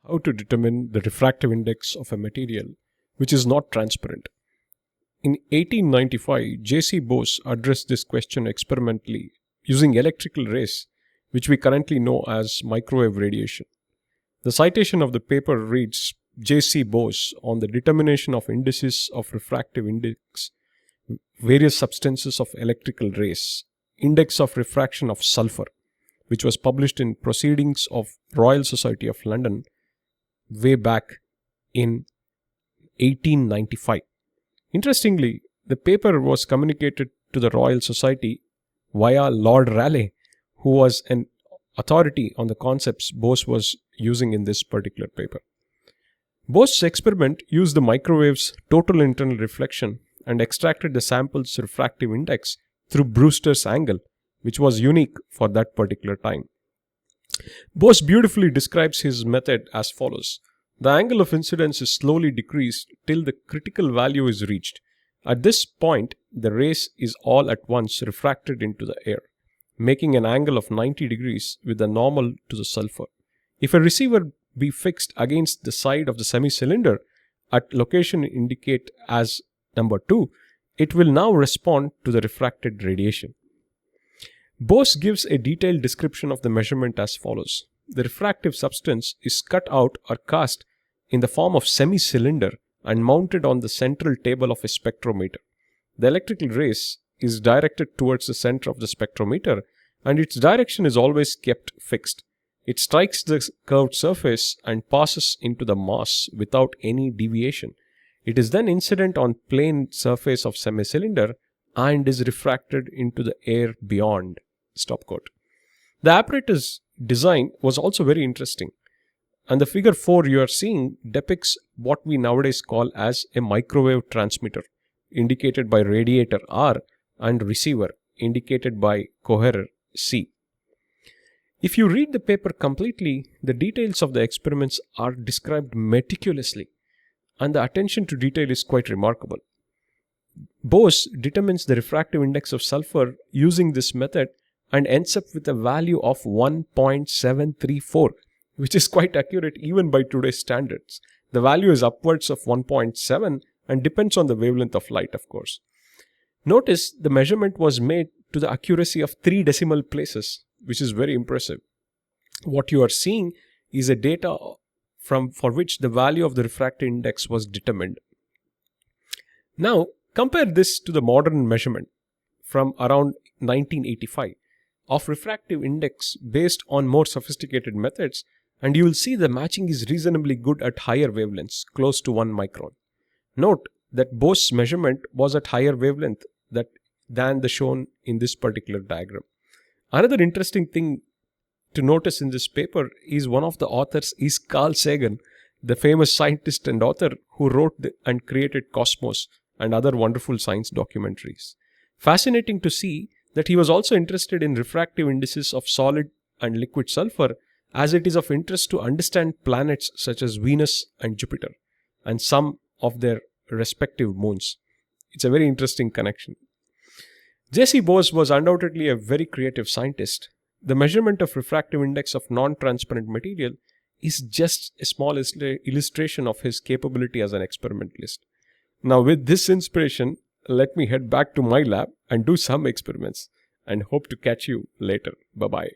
how to determine the refractive index of a material which is not transparent. In 1895, JC Bose addressed this question experimentally using electrical rays, which we currently know as microwave radiation. The citation of the paper reads, JC Bose on the determination of indices of refractive index, various substances of electrical rays, index of refraction of sulfur, which was published in Proceedings of Royal Society of London way back in 1895. Interestingly, the paper was communicated to the Royal Society via Lord Rayleigh, who was an authority on the concepts Bose was using in this particular paper. Bose's experiment used the microwave's total internal reflection and extracted the sample's refractive index through Brewster's angle, which was unique for that particular time. Bose beautifully describes his method as follows. The angle of incidence is slowly decreased till the critical value is reached. At this point, the rays is all at once refracted into the air, making an angle of 90 degrees with the normal to the sulfur. If a receiver be fixed against the side of the semi-cylinder at location indicate as number 2, it will now respond to the refracted radiation. Bose gives a detailed description of the measurement as follows. The refractive substance is cut out or cast in the form of semi-cylinder and mounted on the central table of a spectrometer. The electrical rays is directed towards the center of the spectrometer and its direction is always kept fixed. It strikes the curved surface and passes into the mass without any deviation. It is then incident on plane surface of semi-cylinder and is refracted into the air beyond. Stop quote. The apparatus design was also very interesting, and the figure 4 you are seeing depicts what we nowadays call as a microwave transmitter, indicated by radiator R, and receiver, indicated by coherer C. If you read the paper completely, the details of the experiments are described meticulously, and the attention to detail is quite remarkable. Bose determines the refractive index of sulfur using this method and ends up with a value of 1.734, which is quite accurate even by today's standards. The value is upwards of 1.7 and depends on the wavelength of light, of course. Notice the measurement was made to the accuracy of 3 decimal places, which is very impressive. What you are seeing is a data for which the value of the refractive index was determined. Now, compare this to the modern measurement from around 1985 of refractive index based on more sophisticated methods, and you will see the matching is reasonably good at higher wavelengths, close to 1 micron. Note that Bose's measurement was at higher wavelength than the shown in this particular diagram. Another interesting thing to notice in this paper is one of the authors is Carl Sagan, the famous scientist and author who wrote and created Cosmos and other wonderful science documentaries. Fascinating to see that he was also interested in refractive indices of solid and liquid sulfur, as it is of interest to understand planets such as Venus and Jupiter and some of their respective moons. It's a very interesting connection. JC Bose was undoubtedly a very creative scientist. The measurement of refractive index of non-transparent material is just a small illustration of his capability as an experimentalist. Now, with this inspiration, let me head back to my lab and do some experiments, and hope to catch you later. Bye-bye.